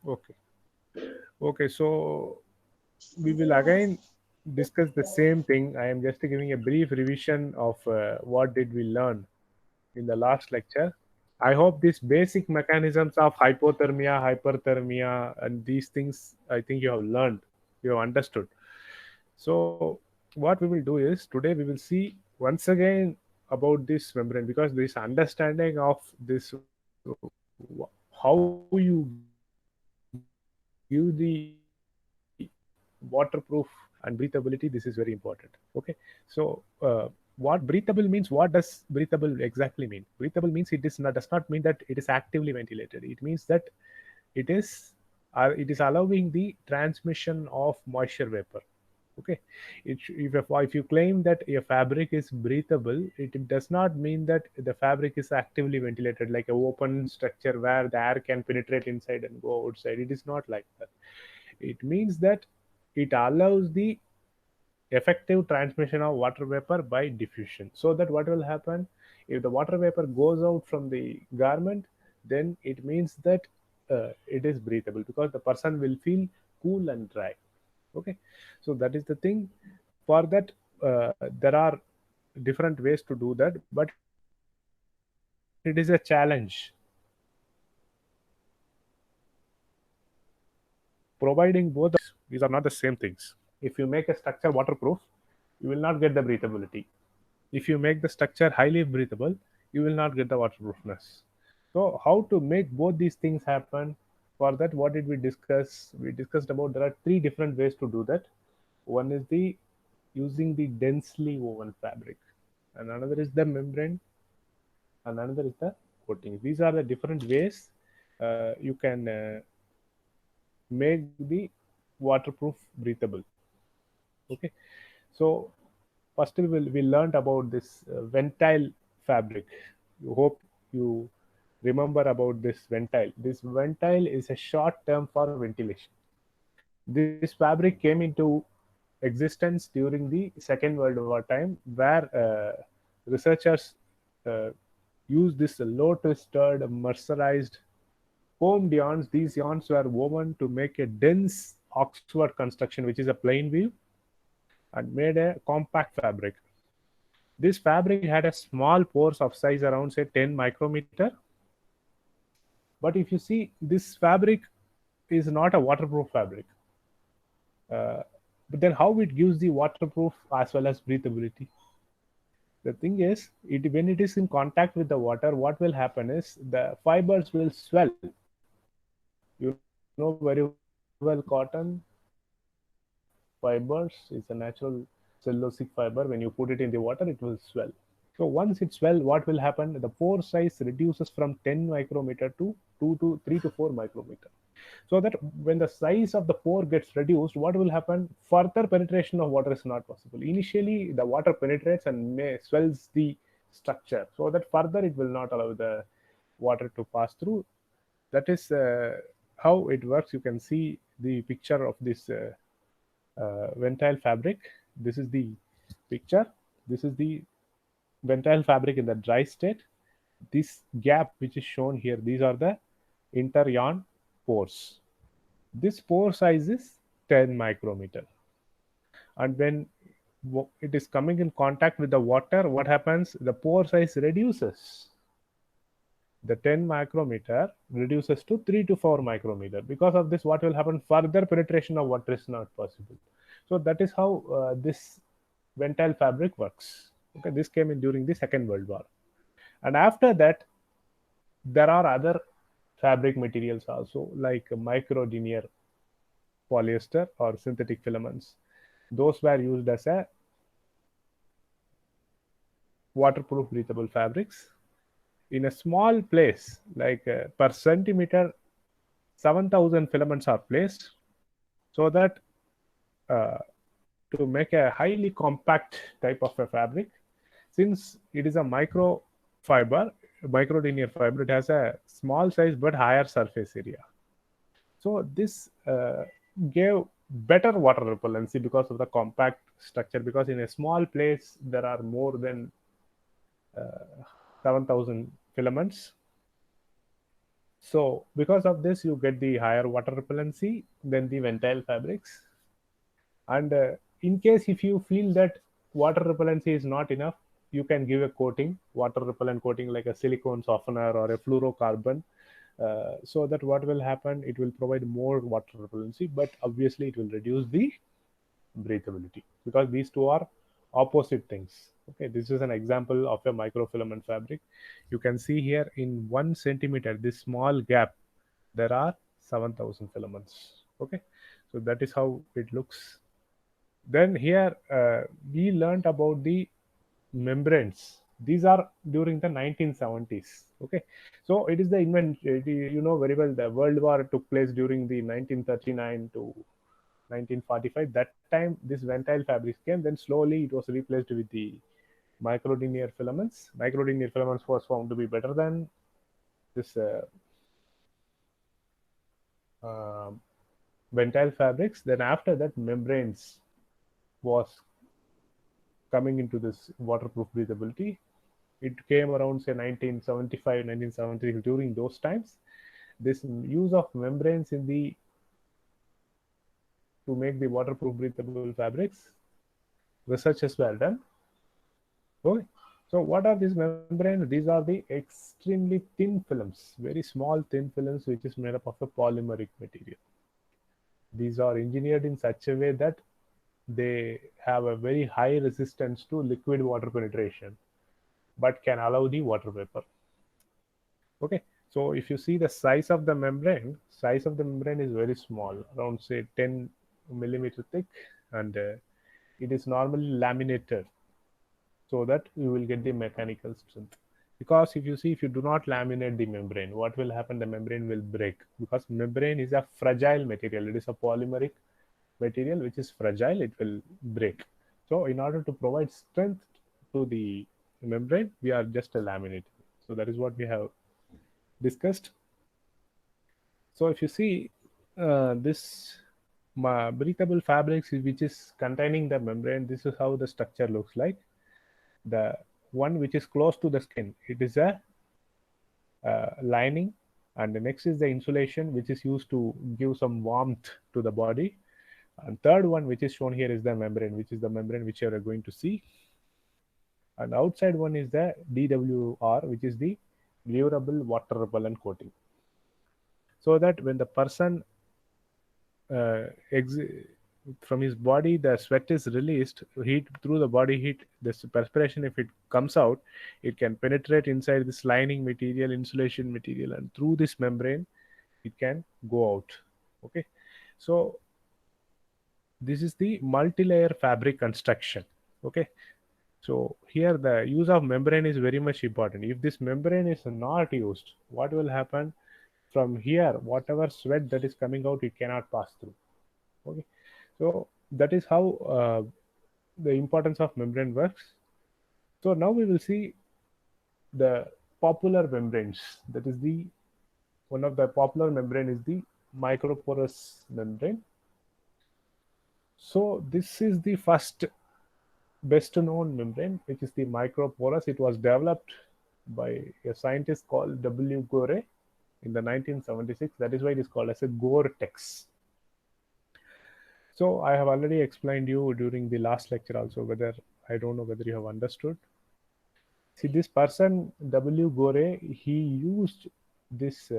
Okay. Okay. So we will again discuss the same thing. I am just giving a brief revision of what did we learn in the last lecture. I hope these basic mechanisms of hypothermia, hyperthermia, and these things, I think you have learned, you have understood. So, what we will do is today we will see once again about this membrane, because this understanding of this, how you give the waterproof and breathability, this is very important. Okay, so what breathable means, what does breathable exactly mean? Breathable means does not mean that it is actively ventilated. It means that it is it is allowing the transmission of moisture vapor. Okay, if you claim that a fabric is breathable, it does not mean that the fabric is actively ventilated like a open structure where the air can penetrate inside and go outside. It is not like that. It means that it allows the effective transmission of water vapor by diffusion. So that what will happen, if the water vapor goes out from the garment, then it means that it is breathable because the person will feel cool and dry. Okay, so that is the thing. For that, there are different ways to do that, but it is a challenge. Providing both of these are not the same things. If you make a structure waterproof, you will not get the breathability. If you make the structure highly breathable, you will not get the waterproofness. So how to make both these things happen? For that, what did we discuss? We discussed about there are three different ways to do that. One is the using the densely woven fabric, and another is the membrane, and another is the coating. These are the different ways you can make the waterproof breathable. Okay, so first we learned about this ventile fabric. You hope you remember about this ventile. This ventile is a short term for ventilation. This fabric came into existence during the Second World War time, where researchers uh, used this low twisted mercerized combed yarns. These yarns were woven to make a dense Oxford construction, which is a plain weave, and made a compact fabric. This fabric had a small pores of size around say 10 micrometer. But if you see, this fabric is not a waterproof fabric. Uh, but then how it gives the waterproof as well as breathability? The thing is, when it is in contact with the water, what will happen is the fibers will swell. You know very well, cotton fibers is a natural cellulosic fiber. When you put it in the water, it will swell. So once it swell, what will happen? The pore size reduces from 10 micrometer to 3 to 4 micrometer. So that when the size of the pore gets reduced, what will happen? Further penetration of water is not possible. Initially, the water penetrates and swells the structure, so that further it will not allow the water to pass through. That is how it works. You can see the picture of this ventile fabric. This is the picture. This is the ventile fabric in the dry state. This gap which is shown here, these are the inter-yarn pores. This pore size is 10 micrometer. And when it is coming in contact with the water, what happens? The pore size reduces. The 10 micrometer reduces to 3 to 4 micrometer. Because of this, what will happen? Further penetration of water is not possible. So that is how this ventile fabric works. Okay, this came in during the Second World War. And after that, there are other fabric materials also, like microdenier polyester or synthetic filaments. Those were used as a waterproof breathable fabrics. In a small place, like per centimeter, 7,000 filaments are placed, so that uh, to make a highly compact type of a fabric. Since it is a microdenier fiber, it has a small size but higher surface area. So this gave better water repellency because of the compact structure. Because in a small place there are more than 7,000 filaments. So because of this, you get the higher water repellency than the Ventile fabrics. And in case if you feel that water repellency is not enough, you can give a coating, water repellent coating like a silicone softener or a fluorocarbon. So that what will happen, it will provide more water repellency, but obviously it will reduce the breathability, because these two are opposite things. Okay, this is an example of a microfilament fabric. You can see here in 1 centimeter, this small gap, there are 7,000 filaments. Okay, so that is how it looks. Then here we learned about the membranes. These are during the 1970s. Okay, so it is the you know very well, the World War took place during the 1939 to 1945. That time this Ventile fabrics came. Then slowly it was replaced with the microlinear filaments. Microlinear filaments was found to be better than this uh, Ventile fabrics. Then after that, membranes was coming into this waterproof breathability. It came around say 1975, 1970. During those times, this use of membranes in the to make the waterproof breathable fabrics, researches were done. Okay. So what are these membranes? These are the extremely thin films, very small thin films, which is made up of a polymeric material. These are engineered in such a way that they have a very high resistance to liquid water penetration, but can allow the water vapor. Okay, so if you see the size of the membrane is very small, around say 10 millimeter thick, and it is normally laminated so that you will get the mechanical strength. Because if you see, if you do not laminate the membrane, what will happen? The membrane will break, because membrane is a fragile material. It is a polymeric material which is fragile. It will break. So in order to provide strength to the membrane, we are just laminating. So that is what we have discussed. So if you see this breathable fabrics which is containing the membrane, this is how the structure looks like. The one which is close to the skin, it is a lining, and the next is the insulation, which is used to give some warmth to the body. And third one which is shown here is the membrane, which is the membrane which you are going to see. And outside one is the DWR, which is the durable water repellent coating, so that when the person uh, from his body the sweat is released, heat through the body heat, this perspiration, if it comes out, it can penetrate inside this lining material, insulation material, and through this membrane it can go out. Okay, so this is the multi-layer fabric construction. Okay, so here the use of membrane is very much important. If this membrane is not used, what will happen? From here, whatever sweat that is coming out, it cannot pass through. Okay, so that is how the importance of membrane works. So now we will see the popular membranes. That is the one of the popular membrane is the microporous membrane. So this is the first best known membrane, which is the microporous. It was developed by a scientist called W. Gore in the 1976. That is why it is called as a Gore-Tex. So I have already explained you during the last lecture also, whether I don't know whether you have understood. See, this person W. Gore, he used this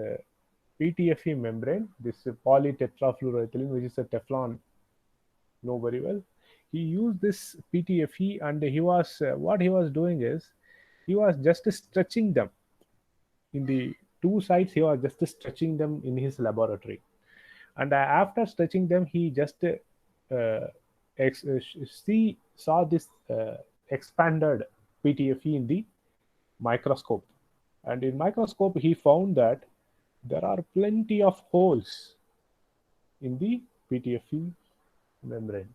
PTFE membrane, this polytetrafluoroethylene, which is a Teflon, know very well. He used this PTFE, and he was what he was doing is he was just stretching them in the two sides. He was just stretching them in his laboratory, and after stretching them, he just saw this expanded PTFE in the microscope, and in microscope he found that there are plenty of holes in the PTFE membrane.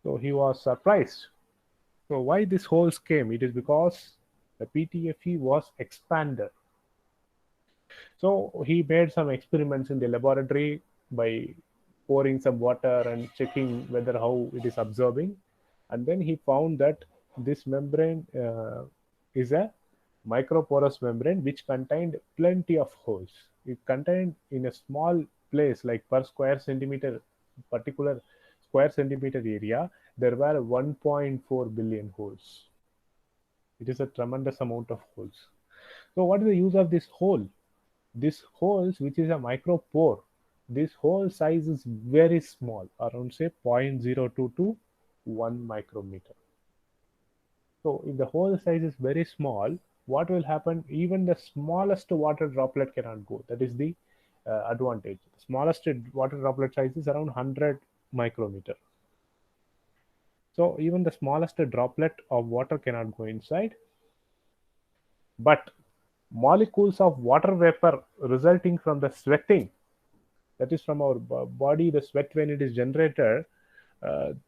So he was surprised. So why these holes came? It is because the PTFE was expanded. So he made some experiments in the laboratory by pouring some water and checking whether how it is absorbing, and then he found that this membrane is a microporous membrane which contained plenty of holes. it contained in a small place, like per square centimeter, particular square centimeter area, there were 1.4 billion holes. It is a tremendous amount of holes. So what is the use of this hole? This holes, which is a micropore, this hole size is very small, around say 0.022 to 1 micrometer. So if the hole size is very small, what will happen? Even the smallest water droplet cannot go. That is the advantage. The smallest water droplet size is around 100 micrometer. So even the smallest droplet of water cannot go inside. But molecules of water vapor resulting from the sweating, that is from our body, the sweat when it is generated,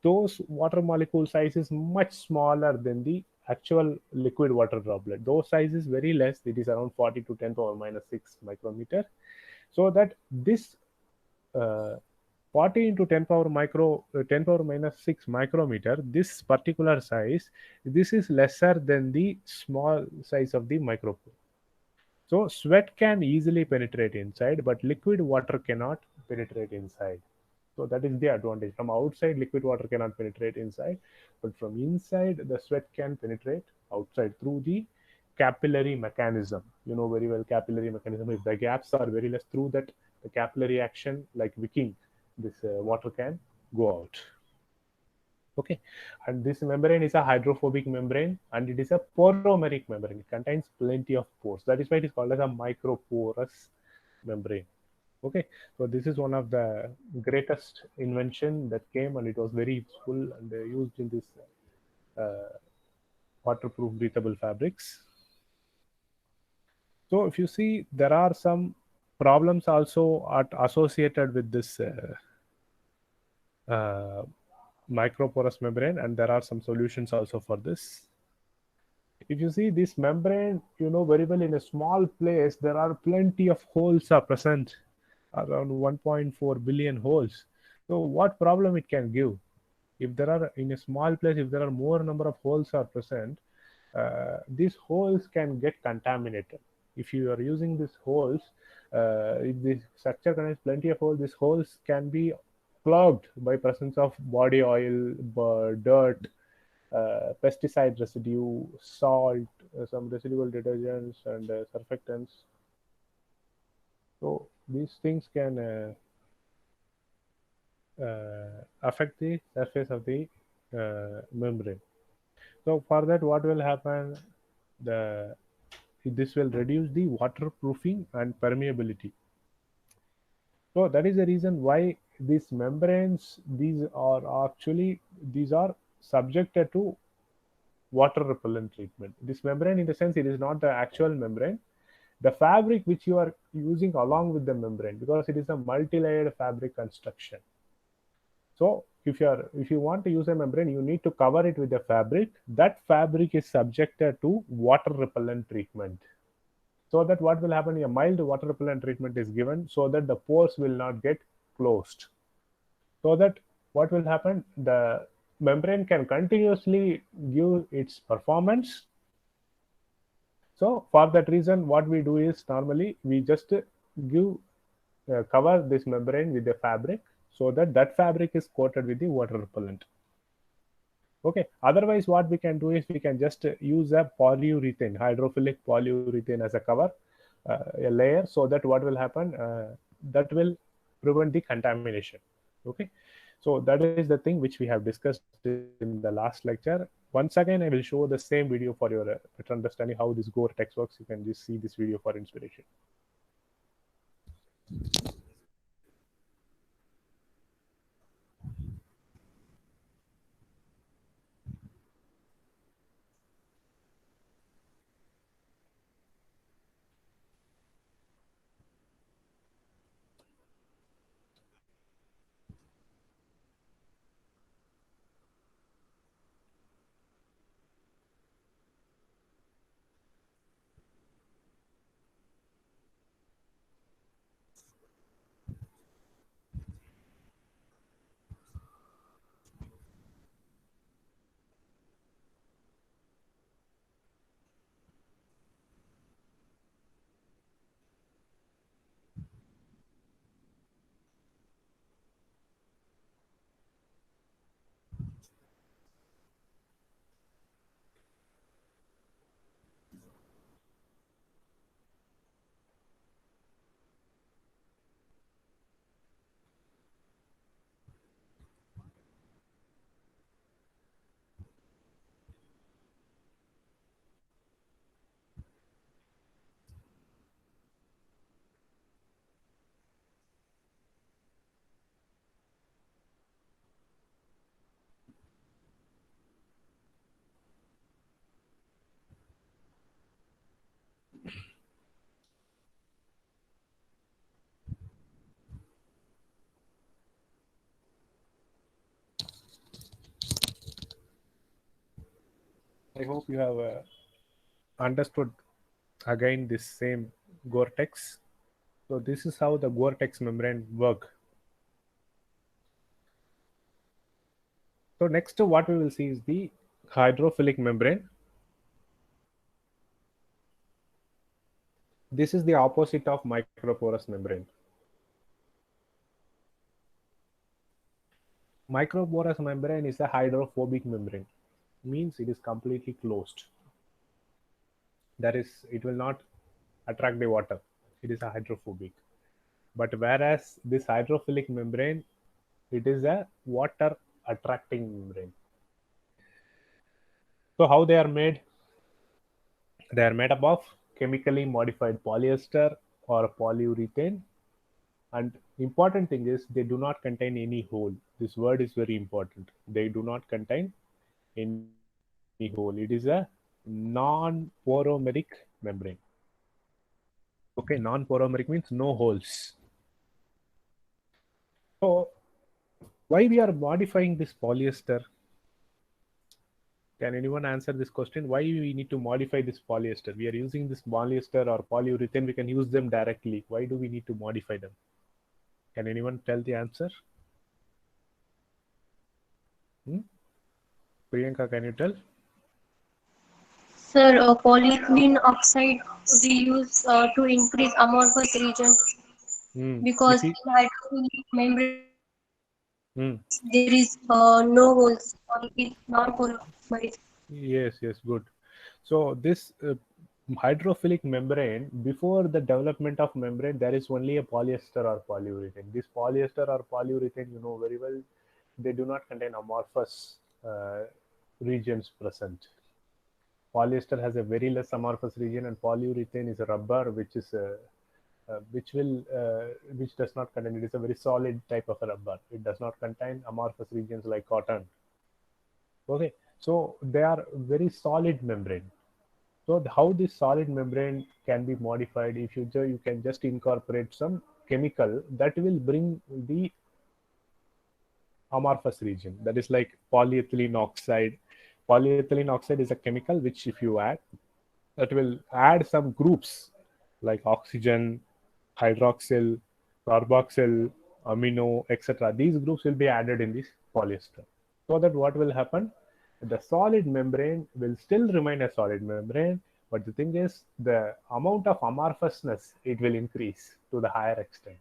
those water molecule size is much smaller than the actual liquid water droplet. Those size is very less. It is around 40 to 10 power minus 6 micrometer. So that this uh, 40 into 10 power minus 6 micrometer, this particular size, this is lesser than the small size of the micropore. So sweat can easily penetrate inside, but liquid water cannot penetrate inside. So that is the advantage. From outside, liquid water cannot penetrate inside, but from inside, the sweat can penetrate outside through the capillary mechanism. You know very well capillary mechanism. If the gaps are very less, through that the capillary action, like wicking, this water can go out. Okay, and this membrane is a hydrophobic membrane, and it is a poromeric membrane. It contains plenty of pores. That is why it is called as a microporous membrane. Okay, so this is one of the greatest invention that came, and it was very useful and used in this uh, waterproof breathable fabrics. So if you see, there are some problems also associated with this uh, microporous membrane, and there are some solutions also for this. If you see this membrane, you know very well, in a small place there are plenty of holes are present, around 1.4 billion holes. So what problem it can give? If there are, in a small place, if there are more number of holes are present, these holes can get contaminated. If you are using these holes, if the structure contains plenty of holes, these holes can be clogged by presence of body oil, dirt, pesticide residue, salt, some residual detergents, and surfactants. So these things can affect the surface of the membrane. So for that, what will happen? The This will reduce the waterproofing and permeability. So that is the reason why these membranes, these are subjected to water repellent treatment. This membrane, in the sense, it is not the actual membrane. The fabric which you are using along with the membrane, because it is a multi-layered fabric construction. So if you want to use a membrane, you need to cover it with a fabric. That fabric is subjected to water repellent treatment. So that what will happen? A mild water repellent treatment is given so that the pores will not get closed. So that what will happen? The membrane can continuously give its performance. So for that reason, what we do is, normally we just give cover this membrane with the fabric, so that that fabric is coated with the water repellent. Okay, otherwise what we can do is, we can just use a polyurethane, hydrophilic polyurethane, as a cover, a layer, so that what will happen, that will prevent the contamination. Okay, so that is the thing which we have discussed in the last lecture. Once again, I will show the same video for your better understanding how this Gore-Tex works. You can just see this video for inspiration. I hope you have understood again this same Gore-Tex. So this is how the Gore-Tex membrane work. So next what we will see is the hydrophilic membrane. This is the opposite of microporous membrane. Microporous membrane is a hydrophobic membrane, means it is completely closed. That is, it will not attract the water. It is a hydrophobic. But whereas this hydrophilic membrane, it is a water attracting membrane. So how they are made? They are made up of chemically modified polyester or polyurethane. And important thing is they do not contain any hole. This word is very important. They do not contain any hole. It is a non-poromeric membrane. Okay, non-poromeric means no holes. So why we are modifying this polyester? Can anyone answer this question? Why we need to modify this polyester? We are using this polyester or polyurethane. We can use them directly. Why do we need to modify them? Can anyone tell the answer? Priyanka, can you tell? Sir, polyethylene oxide we use to increase amorphous region If because you, in hydrophilic membranes mm, there is no holes or it is non-porous. yes, good. So this hydrophilic membrane, before the development of membrane, there is only a polyester or polyurethane. This polyester or polyurethane, you know very well, they do not contain amorphous regions present. Polyester has a very less amorphous region, and polyurethane is a rubber which is which does not contain. It is a very solid type of a rubber. It does not contain amorphous regions like cotton. Okay, so they are very solid membrane. So how this solid membrane can be modified? If you can just incorporate some chemical that will bring the amorphous region. That is like polyethylene oxide. Polyethylene oxide is a chemical which, if you add, that will add some groups like oxygen, hydroxyl, carboxyl, amino, etc. These groups will be added in this polyester. So that what will happen? The solid membrane will still remain a solid membrane, but the thing is the amount of amorphousness, it will increase to the higher extent.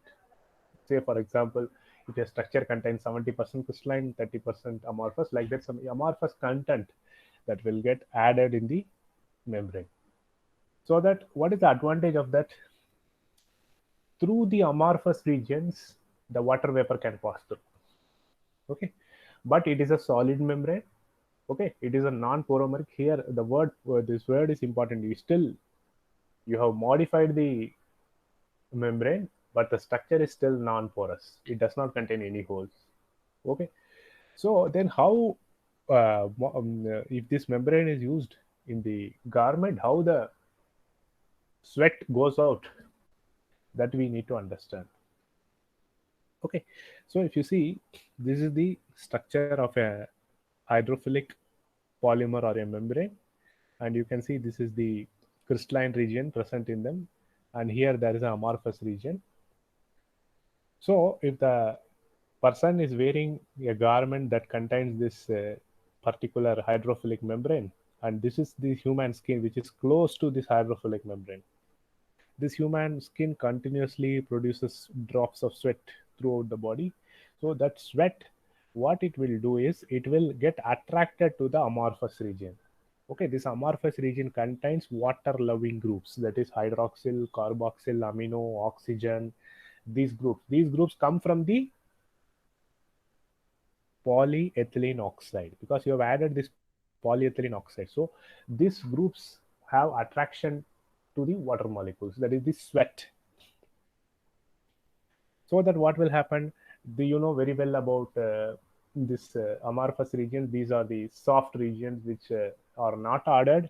Say for example, if a structure contains 70% crystalline, 30% amorphous, like that, some amorphous content that will get added in the membrane. So that what is the advantage of that? Through the amorphous regions, the water vapor can pass through. Okay, but it is a solid membrane. Okay, it is a non-poromeric. Here the word, this word is important. You have modified the membrane, but the structure is still non-porous. It does not contain any holes. Okay, so then how if this membrane is used in the garment, how the sweat goes out, that we need to understand. Okay, so if you see, this is the structure of a hydrophilic polymer or a membrane, and you can see this is the crystalline region present in them, and here there is an amorphous region. So if the person is wearing a garment that contains this particular hydrophilic membrane, and this is the human skin which is close to this hydrophilic membrane, this human skin continuously produces drops of sweat throughout the body. So that sweat, what it will do is it will get attracted to the amorphous region. Okay, this amorphous region contains water loving groups, that is hydroxyl, carboxyl, amino, oxygen. These groups come from the polyethylene oxide, because you have added this polyethylene oxide. So these groups have attraction to the water molecules, that is the sweat. So that what will happen? Do you know very well about this amorphous region? These are the soft regions which are not ordered.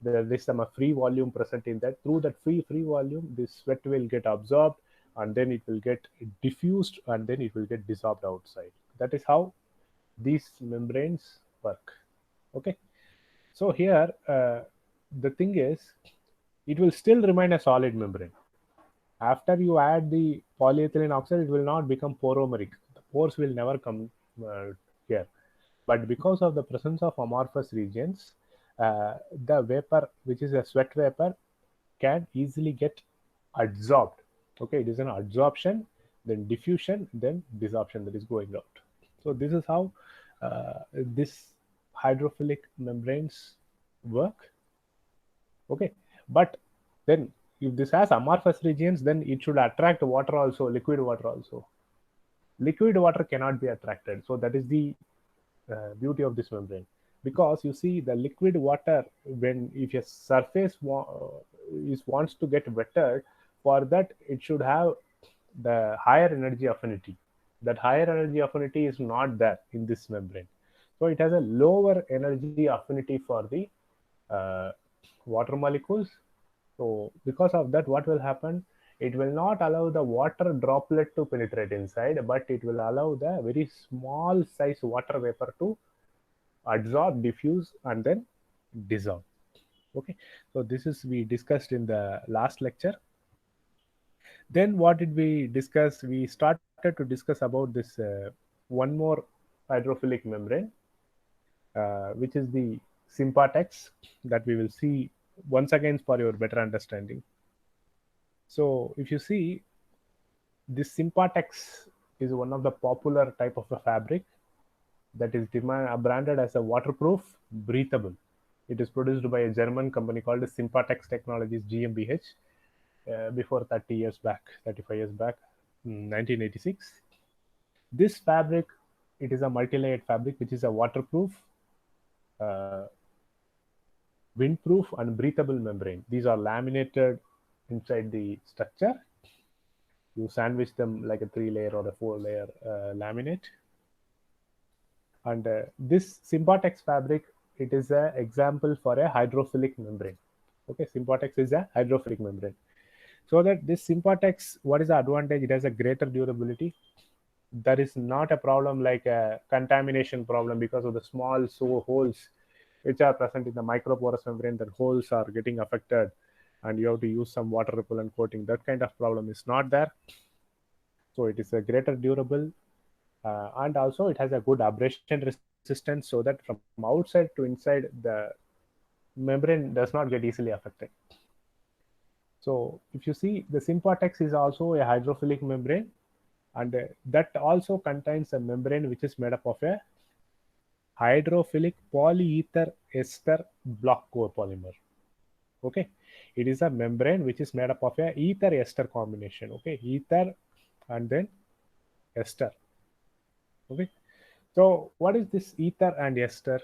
There is some free volume present in that. Through that free volume, this sweat will get absorbed, and then it will get diffused, and then it will get dissolved outside. That is how these membranes work. Okay, So here, the thing is, it will still remain a solid membrane. After you add the polyethylene oxide, it will not become poromeric. The pores will never come here. But because of the presence of amorphous regions, the vapor, which is a sweat vapor, can easily get adsorbed. Okay, it is an adsorption, then diffusion, then desorption that is going out. So this is how this hydrophilic membranes work. Okay, but then if this has amorphous regions, then it should attract water also, liquid water also. Liquid water cannot be attracted, so that is the beauty of this membrane. Because you see, the liquid water, when if a surface wants to get wetter, for that it should have the higher energy affinity. That higher energy affinity is not there in this membrane, so it has a lower energy affinity for the uh, water molecules. So because of that, what will happen? It will not allow the water droplet to penetrate inside, but it will allow the very small size water vapor to adsorb, diffuse, and then dissolve. Okay, so this is we discussed in the last lecture. Then what did we discuss? We started to discuss about this one more hydrophilic membrane, which is the Sympatex, that we will see once again for your better understanding. So if you see, this Sympatex is one of the popular type of a fabric that is branded as a waterproof, breathable. It is produced by a German company called Sympatex Technologies GmbH before 30 years back, 35 years back, 1986. This fabric, it is a multi-layered fabric which is a waterproof, uh, windproof, and breathable membrane. These are laminated inside the structure. You sandwich them like a 3-layer or a 4-layer laminate. And this Sympatex fabric, it is an example for a hydrophilic membrane. Okay, Sympatex is a hydrophilic membrane. So that this Sympatex, what is the advantage? It has a greater durability. There is not a problem like a contamination problem because of the small holes which are present in the microporous membrane. That holes are getting affected and you have to use some water repellent coating. That kind of problem is not there. So it is a greater durable, and also it has a good abrasion resistance, so that from outside to inside the membrane does not get easily affected. So if you see, the Sympatex is also a hydrophilic membrane, and that also contains a membrane which is made up of a hydrophilic polyether ester block core polymer. Okay, it is a membrane which is made up of a ether ester combination. Okay, ether and then ester. Okay, so what is this ether and ester?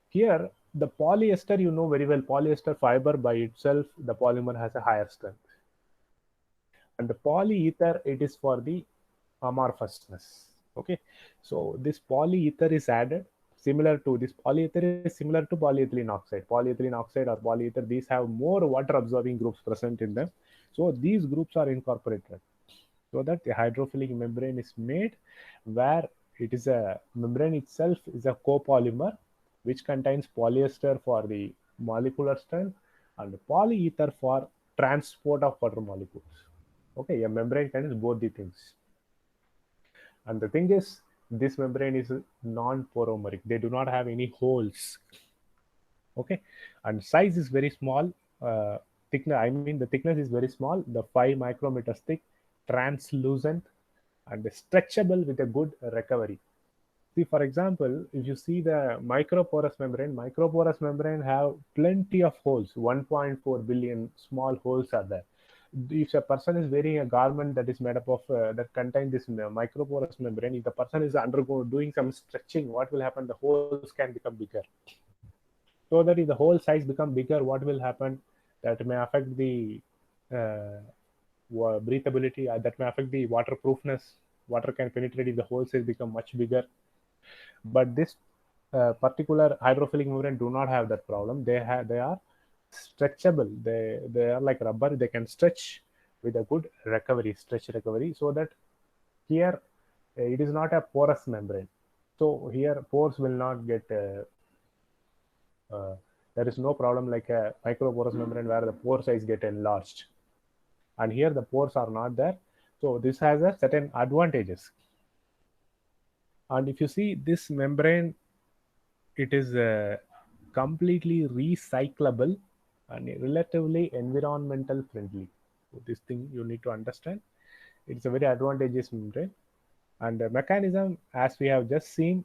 Here, the polyester, you know very well, polyester fiber by itself, the polymer has a higher strength. And the polyether, it is for the amorphousness. Okay, so this polyether is added. Similar to this polyether is similar to polyethylene oxide. Polyethylene oxide or polyether, these have more water absorbing groups present in them. So these groups are incorporated, so that the hydrophilic membrane is made, where it is a membrane itself is a copolymer which contains polyester for the molecular strength and polyether for transport of water molecules. Okay, a membrane contains both the things. And the thing is, this membrane is non-poromeric. They do not have any holes. Okay, and size is very small. Thickness, I mean, the thickness is very small. The 5 micrometers thick, translucent, and stretchable with a good recovery. See, for example, if you see the microporous membrane have plenty of holes. 1.4 billion small holes are there. If a person is wearing a garment that is made up of that contain this microporous membrane, if the person is doing some stretching, what will happen? The holes can become bigger. So that if the whole size become bigger, what will happen? That may affect the uh, breathability. That may affect the waterproofness. Water can penetrate if the whole size become much bigger. But this particular hydrophilic membrane do not have that problem. They are stretchable. They are like rubber. They can stretch with a good recovery, stretch recovery. So that here it is not a porous membrane. So here pores will not get There is no problem like a microporous membrane where the pore size get enlarged, and here the pores are not there. So this has a certain advantages. And if you see this membrane, it is completely recyclable and relatively environmental friendly. So this thing you need to understand. It's a very advantageous membrane. And the mechanism, as we have just seen,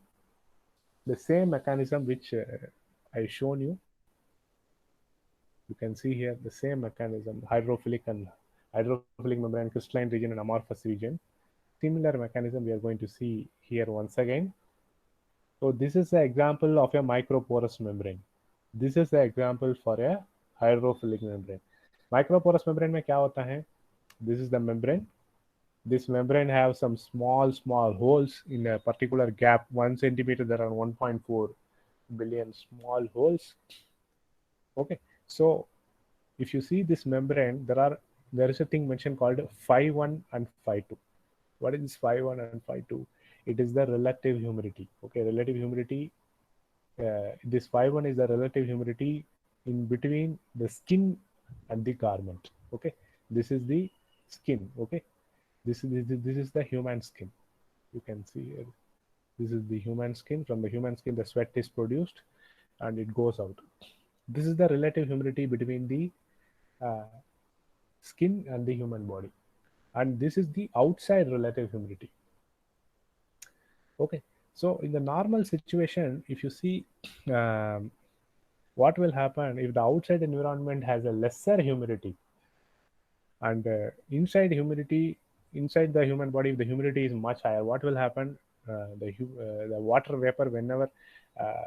the same mechanism which I shown you. You can see here the same mechanism, hydrophilic membrane, crystalline region, and amorphous region. Similar mechanism we are going to see here once again. So this is an example of a microporous membrane. This is the example for a hydrophilic membrane. Microporous membrane में क्या होता है? This is the membrane. This membrane have some small holes in a particular gap. 1 centimeter, there are 1.4 billion small holes. Okay, so if you see this membrane, there is a thing mentioned called phi 1 and phi 2. What is this phi 1 and phi 2? It is the relative humidity. Okay, relative humidity. This phi 1 is the relative humidity in between the skin and the garment. Okay, this is the skin. Okay, this is the human skin. You can see here. This is the human skin. From the human skin, the sweat is produced and it goes out. This is the relative humidity between the uh, skin and the human body, and this is the outside relative humidity. Okay, so in the normal situation, if you see, um, what will happen if the outside environment has a lesser humidity, and inside the human body, if the humidity is much higher, what will happen? The water vapor, whenever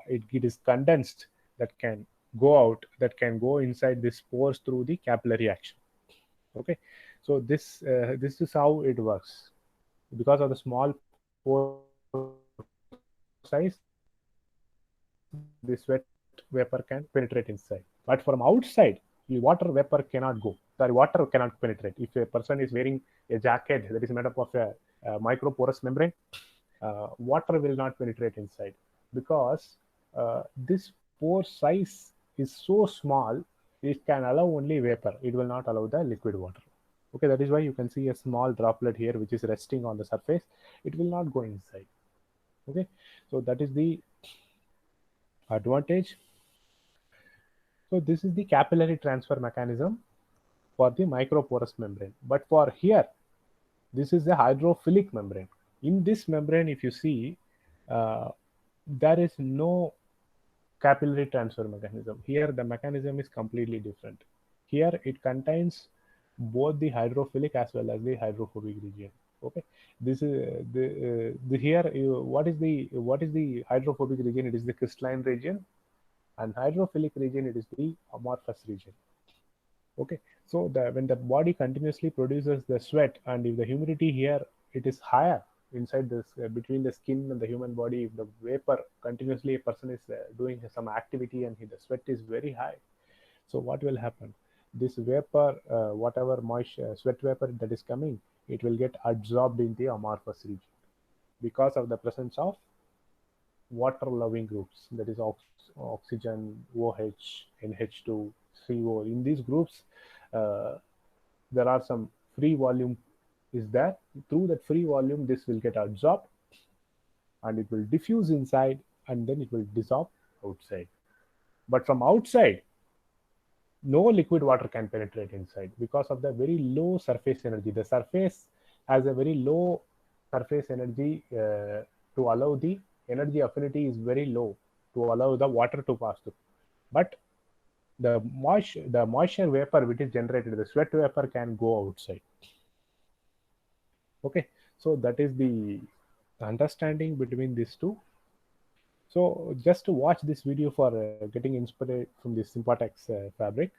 it is condensed, that can go out, that can go inside these pores through the capillary action. Okay, so this is how it works. Because of the small pore size, the sweat vapor can penetrate inside. But from outside, the water vapor cannot go. Sorry, water cannot penetrate. If a person is wearing a jacket that is made up of a microporous membrane, water will not penetrate inside, because this pore size is so small, it can allow only vapor. It will not allow the liquid water. Okay, that is why you can see a small droplet here which is resting on the surface. It will not go inside. Okay, so that is the advantage. So this is the capillary transfer mechanism for the microporous membrane. But for here, this is the hydrophilic membrane. In this membrane, if you see, uh, there is no capillary transfer mechanism. Here, the mechanism is completely different. Here, it contains both the hydrophilic as well as the hydrophobic region. Okay, this is the here. What is the hydrophobic region? It is the crystalline region, and hydrophilic region, it is the amorphous region. Okay, so when the body continuously produces the sweat, and if the humidity here it is higher inside this between the skin and the human body, if the vapor continuously, a person is doing some activity and the sweat is very high, so what will happen? This vapor, whatever moisture, sweat vapor that is coming, it will get absorbed in the amorphous region because of the presence of water loving groups, that is oxygen, OH, NH2, CO. In these groups, uh, there are some free volume is there. Through that free volume, this will get absorbed and it will diffuse inside, and then it will dissolve outside. But from outside, no liquid water can penetrate inside because of the very low surface energy. The surface has a very low surface energy to allow the energy affinity is very low to allow the water to pass through. But the moisture vapor which is generated, the sweat vapor can go outside. Okay, so that is the understanding between these two. So just to watch this video for getting inspired from the Sympatex fabric.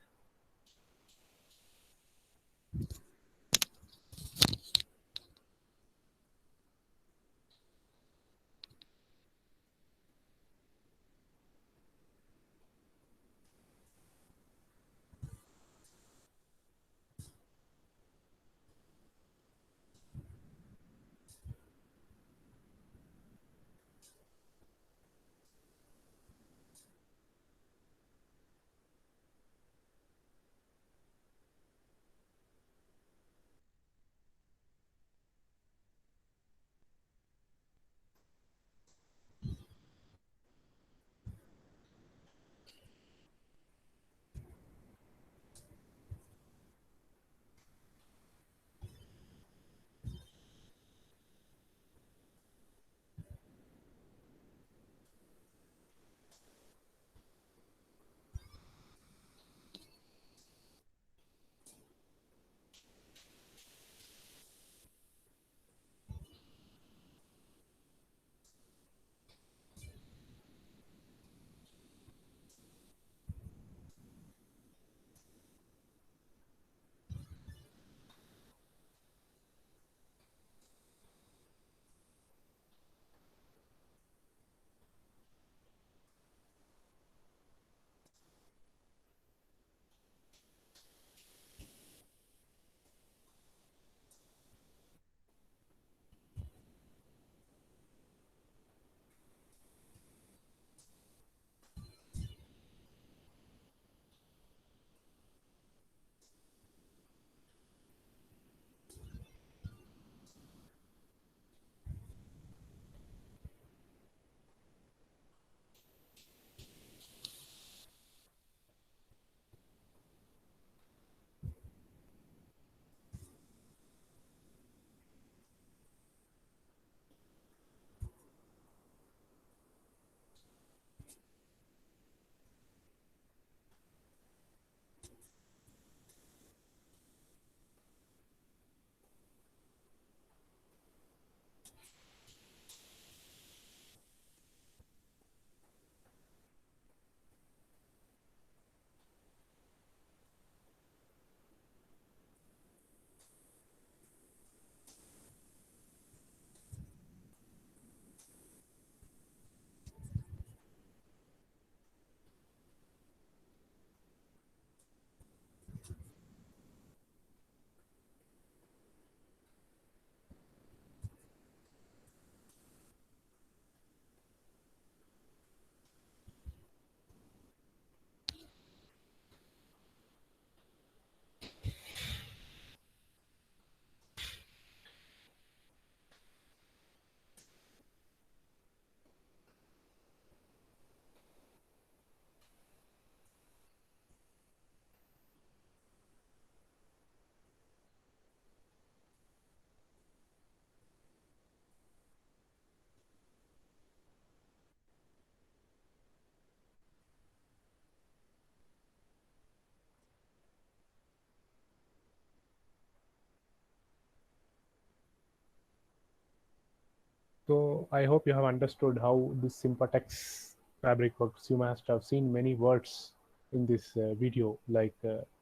So I hope you have understood how this Sympatex fabric works. You must have seen many words in this video, like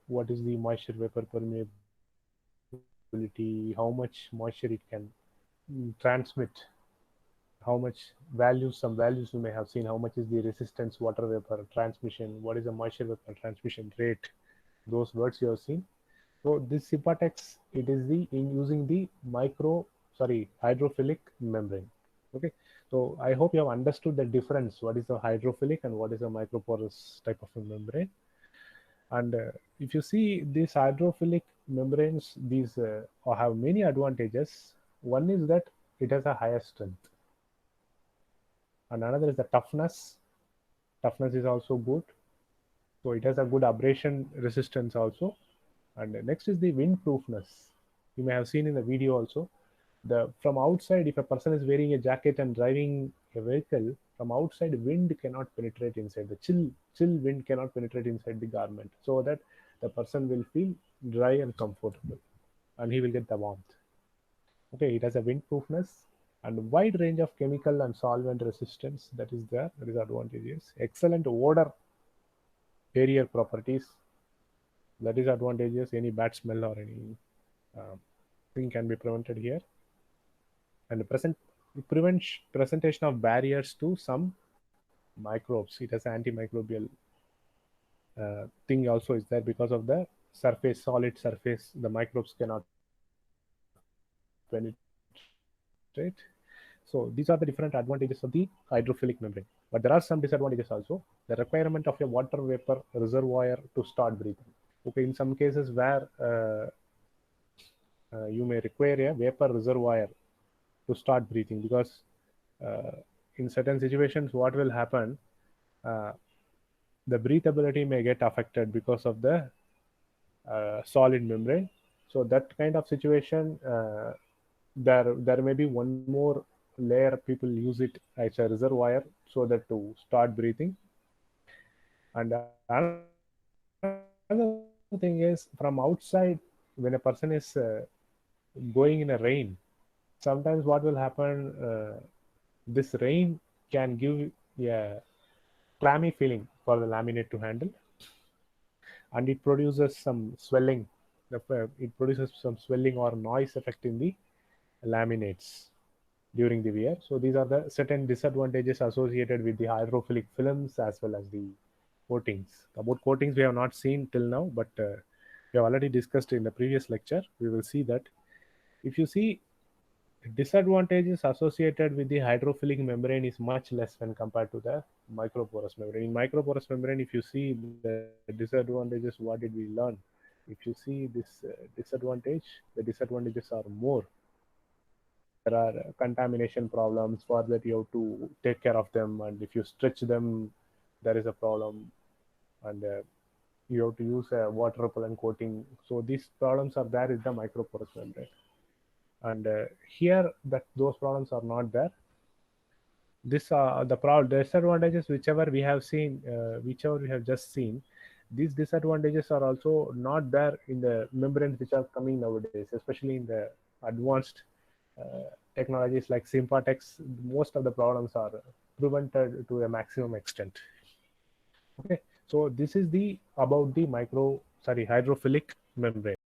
what is the moisture vapor permeability, how much moisture it can transmit, how much values, some values you may have seen, how much is the resistance, water vapor transmission, what is the moisture vapor transmission rate, those words you have seen. So this Sympatex, it is the in using the hydrophilic membrane. Okay. So I hope you have understood the difference. What is the hydrophilic and what is the microporous type of a membrane? And if you see these hydrophilic membranes, these have many advantages. One is that it has a higher strength, and another is the toughness. Toughness is also good. So it has a good abrasion resistance also. And next is the windproofness. You may have seen in the video also. The from outside, if a person is wearing a jacket and driving a vehicle, from outside wind cannot penetrate inside. The chill wind cannot penetrate inside the garment, so that the person will feel dry and comfortable, and he will get the warmth. Okay, it has a windproofness and wide range of chemical and solvent resistance. That is there. That is advantageous. Excellent odor barrier properties. That is advantageous. Any bad smell or any uh, thing can be prevented here. And prevents presentation of barriers to some microbes. It has antimicrobial thing also is there because of the surface, solid surface. The microbes cannot penetrate. So these are the different advantages of the hydrophilic membrane. But there are some disadvantages also. The requirement of a water vapor reservoir to start breathing. Okay, in some cases where you may require a vapor reservoir to start breathing, because uh, in certain situations what will happen, uh, the breathability may get affected because of the solid membrane. So that kind of situation, there may be one more layer. People use it as a reservoir so that to start breathing. And another thing is, from outside, when a person is going in a rain, sometimes what will happen, this rain can give a clammy feeling for the laminate to handle, and it produces some swelling. It produces some swelling or noise effect in the laminates during the wear. So these are the certain disadvantages associated with the hydrophilic films as well as the coatings. About coatings we have not seen till now, but we have already discussed in the previous lecture. We will see that. If you see, disadvantages associated with the hydrophilic membrane is much less when compared to the microporous membrane. In microporous membrane, if you see the disadvantages, what did we learn? If you see this the disadvantages are more. There are contamination problems. For that, you have to take care of them, and if you stretch them, there is a problem, and you have to use a water repellent coating. So these problems are there with the microporous membrane, and here that those problems are not there. This the disadvantages whichever we have seen, whichever we have just seen, these disadvantages are also not there in the membranes which are coming nowadays, especially in the advanced technologies like Sympatex. Most of the problems are prevented to a maximum extent. Okay, so this is the about the hydrophilic membrane.